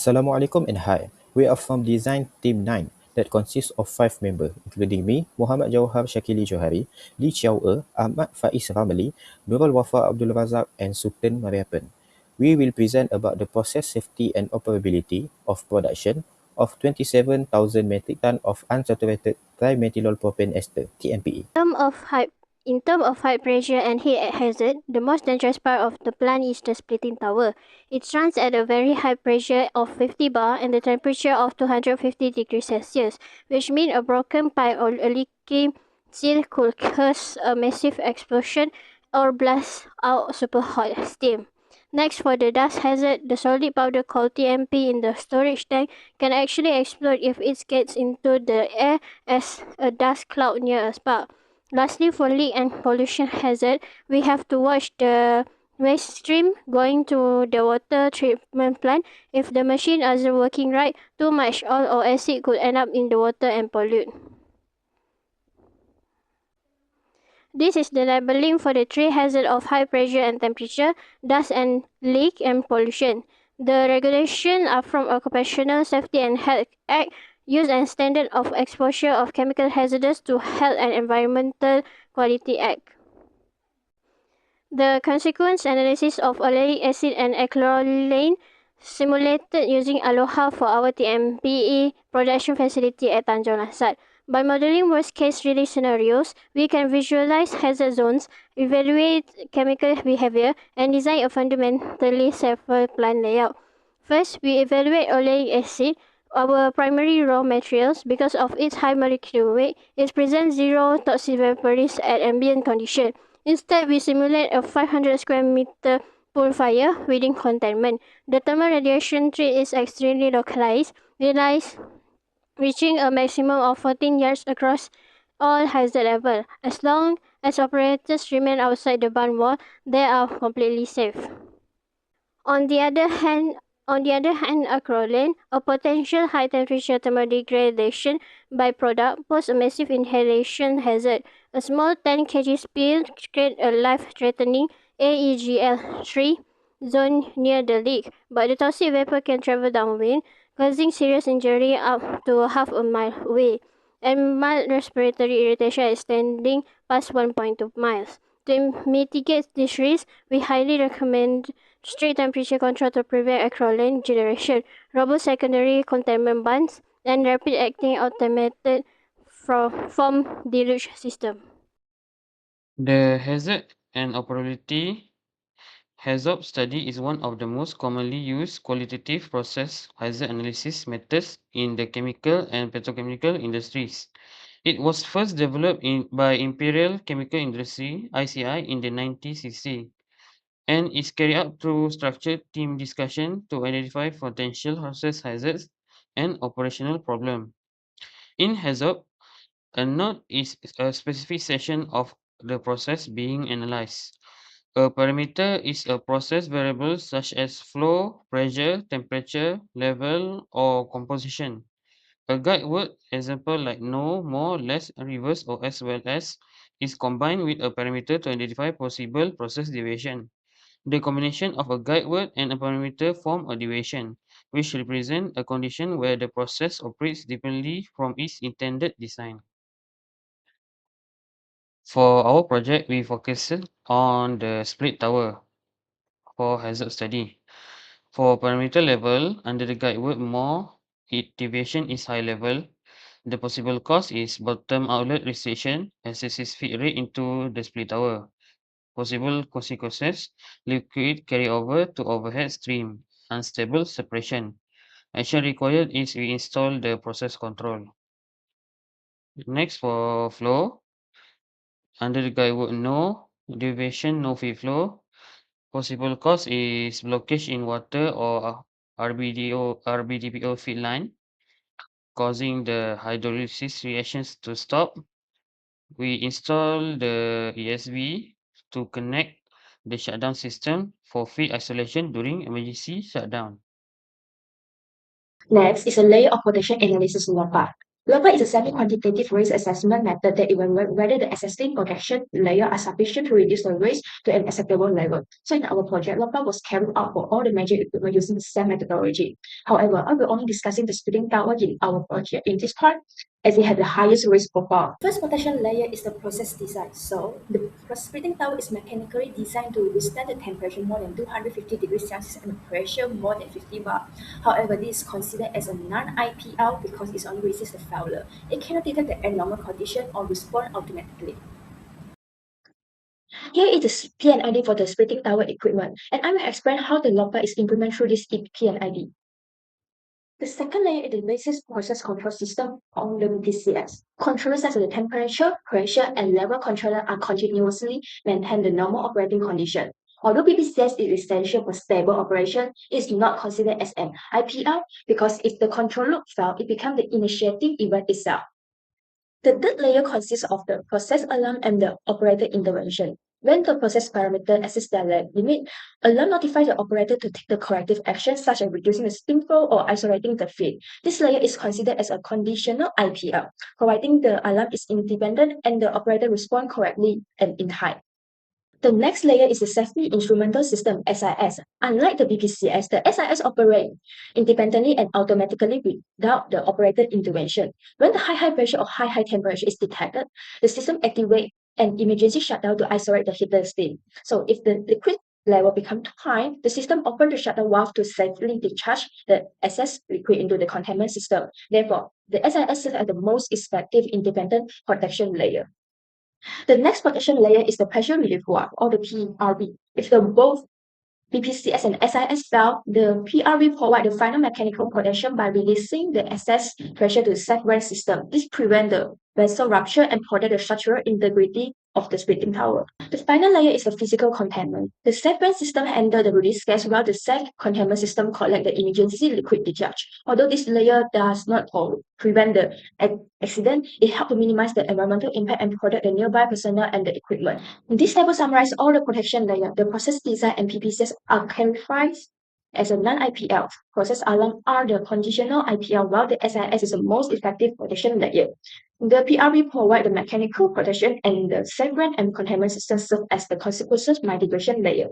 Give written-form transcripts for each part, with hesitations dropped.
Assalamualaikum and hi. We are from Design Team 9 that consists of 5 members, including me, Muhammad Jawhar Syakili Johari, Lee Chiao Ahmad Faiz Ramali, Nurul Wafa Abdul Razak, and Sultan Mariapan. We will present about the process safety and operability of production of 27,000 metric ton of unsaturated trimethylol propane ester (TMPE). In terms of high pressure and heat hazard, the most dangerous part of the plant is the splitting tower. It runs at a very high pressure of 50 bar and the temperature of 250 degrees Celsius, which means a broken pipe or a leaky seal could cause a massive explosion or blast out super hot steam. Next, for the dust hazard, the solid powder called TMP in the storage tank can actually explode if it gets into the air as a dust cloud near a spark. Lastly, for leak and pollution hazard, we have to watch the waste stream going to the water treatment plant. If the machine isn't working right, too much oil or acid could end up in the water and pollute. This is the labeling for the three hazards of high pressure and temperature, dust and leak, and pollution. The regulations are from Occupational Safety and Health Act, Use and Standard of Exposure of Chemical Hazards to Health and Environmental Quality Act. The consequence analysis of oleic acid and acrylane simulated using Aloha for our TMPE production facility at Tanjung Lasat. By modeling worst-case release scenarios, we can visualize hazard zones, evaluate chemical behavior, and design a fundamentally safer plant layout. First, we evaluate oleic acid, our primary raw materials. Because of its high molecular weight, it presents zero toxic vapor risk at ambient condition. Instead, we simulate a 500 square meter pool fire within containment. The thermal radiation threat is extremely localized, reaching a maximum of 14 yards across all hazard levels. As long as operators remain outside the barn wall, they are completely safe. On the other hand, acrolein, a potential high-temperature thermal degradation byproduct, poses a massive inhalation hazard. A small 10 kg spill creates a life-threatening AEGL3 zone near the leak, but the toxic vapor can travel downwind, causing serious injury up to half a mile away, and mild respiratory irritation extending past 1.2 miles. To mitigate this risk, we highly recommend strict temperature control to prevent acrolein generation, robust secondary containment bunds, and rapid-acting automated foam deluge system. The hazard and operability HAZOP study is one of the most commonly used qualitative process hazard analysis methods in the chemical and petrochemical industries. It was first developed by Imperial Chemical Industry (ICI) in the 1960s and is carried out through structured team discussion to identify potential process hazards and operational problems. In HAZOP, a node is a specific section of the process being analyzed. A parameter is a process variable such as flow, pressure, temperature, level, or composition. A guide word, example like no, more, less, reverse, or as well as, is combined with a parameter to identify possible process deviation. The combination of a guide word and a parameter form a deviation, which represent a condition where the process operates differently from its intended design. For our project, we focused on the split tower for hazard study. For parameter level, under the guide word more, deviation is high level. The possible cause is bottom outlet restriction, excessive feed rate into the split tower. Possible consequences, liquid carryover to overhead stream, unstable separation. Action required is we install the process control. Next, for flow, under the guide word no, deviation, no feed flow. Possible cause is blockage in water or RBDPO feed line, causing the hydrolysis reactions to stop. We install the ESB to connect the shutdown system for feed isolation during emergency shutdown. Next is a layer of potential analysis part. LOPA is a semi-quantitative risk assessment method that evaluates whether the existing protection layer are sufficient to reduce the risk to an acceptable level. So in our project, LOPA was carried out for all the major equipment using the same methodology. However, I will only discussing the splitting tower in our project in this part, as it had the highest risk profile. First protection layer is the process design. So the splitting tower is mechanically designed to withstand the temperature more than 250 degrees Celsius and pressure more than 50 bar. However, this is considered as a non-IPL because it only resists the failure. It cannot detect the abnormal condition or respond automatically. Here is the PNID for the splitting tower equipment, and I will explain how the LOPA is implemented through this PNID. The second layer is the basic process control system on the BPCS. Controllers such as the temperature, pressure, and level controller are continuously maintain the normal operating condition. Although BPCS is essential for stable operation, it is not considered as an IPL because if the control loop fails, it becomes the initiating event itself. The third layer consists of the process alarm and the operator intervention. When the process parameter exceeds their limit, alarm notifies the operator to take the corrective action such as reducing the steam flow or isolating the feed. This layer is considered as a conditional IPL, providing the alarm is independent and the operator responds correctly and in time. The next layer is the Safety Instrumental System (SIS). Unlike the BPCS, the SIS operates independently and automatically without the operator intervention. When the high pressure or high temperature is detected, the system activates an emergency shutdown to isolate the heater steam. So if the liquid level becomes too high, the system opens the shutdown valve to safely discharge the excess liquid into the containment system. Therefore, the SIS serves as the most effective independent protection layer. The next protection layer is the pressure relief valve or the PRV. If the both BPCS and SIS fail, the PRV provides the final mechanical protection by releasing the excess pressure to the safe system. This prevents the vessel rupture and protect the structural integrity of the splitting tower. The final layer is the physical containment. The safe system handles the release gas while the safe containment system collects the emergency liquid discharge. Although this layer does not prevent the accident, it helps to minimize the environmental impact and protect the nearby personnel and the equipment. This table summarizes all the protection layers. The process design and PPCs are clarified as a non-IPL. Process alarm are the conditional IPL, while the SIS is the most effective protection layer. The PRV provides the mechanical protection, and the safeguard and containment system serve as the consequences mitigation layer.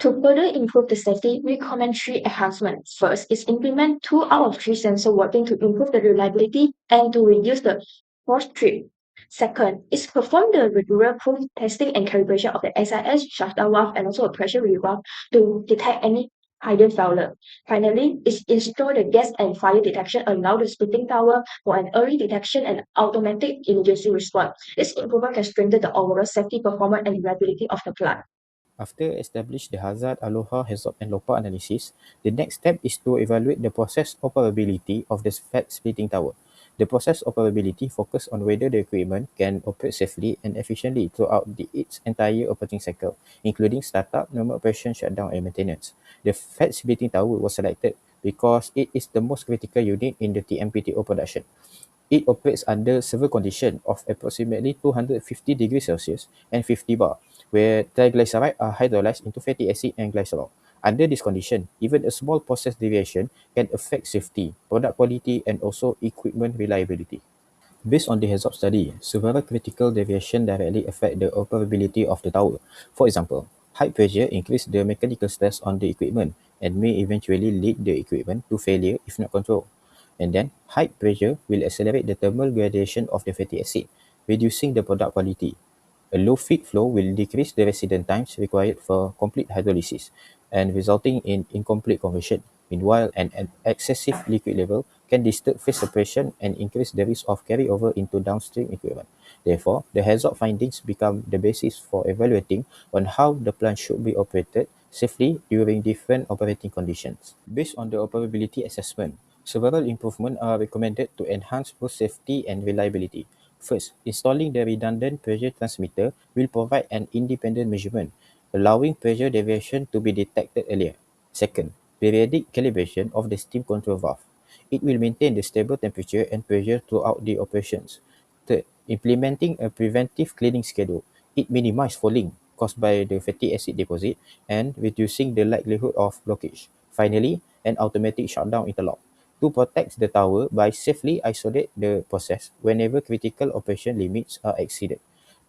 To further improve the safety, we recommend three enhancements. First is implement 2 out of 3 sensor working to improve the reliability and to reduce the force trip. Second is perform the regular proof testing and calibration of the SIS, shutdown valve, and also a pressure relief valve to detect any hidden failure. Finally, is install the gas and fire detection, allow the splitting tower for an early detection and automatic emergency response. This improvement can strengthen the overall safety performance and reliability of the plant. After establish the hazard, aloha, HAZOP, and LOPA analysis, the next step is to evaluate the process operability of the fat splitting tower. The process operability focuses on whether the equipment can operate safely and efficiently throughout its entire operating cycle, including startup, normal operation, shutdown, and maintenance. The fat splitting tower was selected because it is the most critical unit in the TMPTO production. It operates under severe conditions of approximately 250 degrees Celsius and 50 bar, where triglycerides are hydrolyzed into fatty acid and glycerol. Under this condition, even a small process deviation can affect safety, product quality, and also equipment reliability. Based on the HAZOP study, several critical deviations directly affect the operability of the tower. For example, high pressure increases the mechanical stress on the equipment and may eventually lead the equipment to failure if not controlled. And then, high pressure will accelerate the thermal gradation of the fatty acid, reducing the product quality. A low feed flow will decrease the residence times required for complete hydrolysis and resulting in incomplete conversion. Meanwhile, an excessive liquid level can disturb phase separation and increase the risk of carryover into downstream equipment. Therefore, the HAZOP findings become the basis for evaluating on how the plant should be operated safely during different operating conditions. Based on the operability assessment, several improvements are recommended to enhance both safety and reliability. First, installing the redundant pressure transmitter will provide an independent measurement, allowing pressure deviation to be detected earlier. Second, periodic calibration of the steam control valve. It will maintain the stable temperature and pressure throughout the operations. Third, implementing a preventive cleaning schedule. It minimizes fouling caused by the fatty acid deposit and reducing the likelihood of blockage. Finally, an automatic shutdown interlock. to protect the tower by safely isolate the process whenever critical operation limits are exceeded.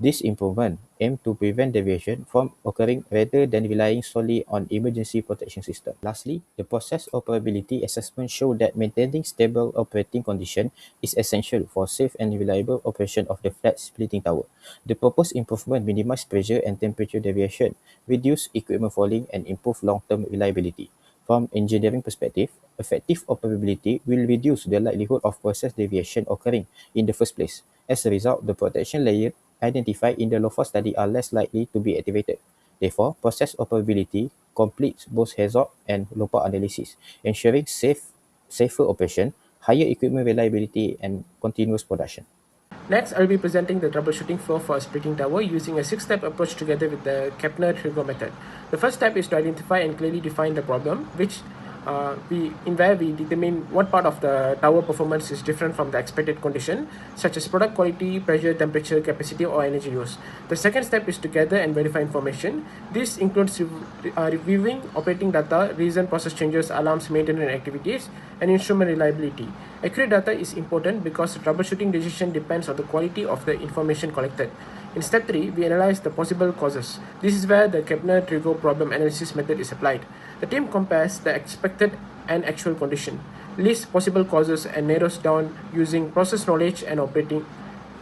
This improvement aimed to prevent deviation from occurring rather than relying solely on emergency protection system. Lastly, the process operability assessment showed that maintaining stable operating condition is essential for safe and reliable operation of the flat splitting tower. The proposed improvement minimized pressure and temperature deviation, reduced equipment falling, and improved long-term reliability. From engineering perspective, effective operability will reduce the likelihood of process deviation occurring in the first place. As a result, the protection layer identified in the LOFA study are less likely to be activated. Therefore, process operability completes both hazard and LOPA analysis, ensuring safer operation, higher equipment reliability, and continuous production. Next, I'll be presenting the troubleshooting flow for a splitting tower using a 6-step approach together with the Kepner-Trigo method. The first step is to identify and clearly define the problem, where we determine what part of the tower performance is different from the expected condition, such as product quality, pressure, temperature, capacity, or energy use. The second step is to gather and verify information. This includes reviewing operating data, reason process changes, alarms, maintenance activities, and instrument reliability. Accurate data is important because the troubleshooting decision depends on the quality of the information collected. In step 3, we analyze the possible causes. This is where the Kepner-Trigo problem analysis method is applied. The team compares the expected and actual condition, lists possible causes, and narrows down using process knowledge and operating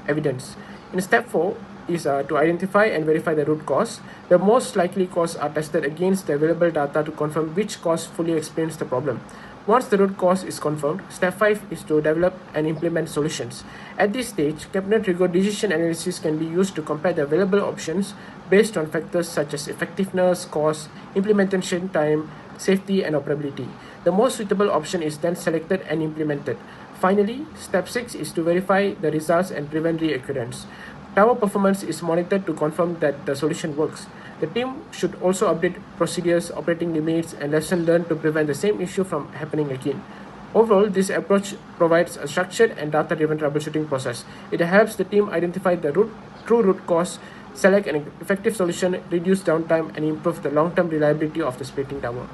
evidence. In step 4 is to identify and verify the root cause. The most likely cause are tested against the available data to confirm which cause fully explains the problem. Once the root cause is confirmed, step 5 is to develop and implement solutions. At this stage, Kepner-Trigo decision analysis can be used to compare the available options based on factors such as effectiveness, cost, implementation time, safety, and operability. The most suitable option is then selected and implemented. Finally, step 6 is to verify the results and prevent reoccurrence. Tower performance is monitored to confirm that the solution works. The team should also update procedures, operating limits, and lessons learned to prevent the same issue from happening again. Overall, this approach provides a structured and data-driven troubleshooting process. It helps the team identify the true root cause, select an effective solution, reduce downtime, and improve the long-term reliability of the splitting tower.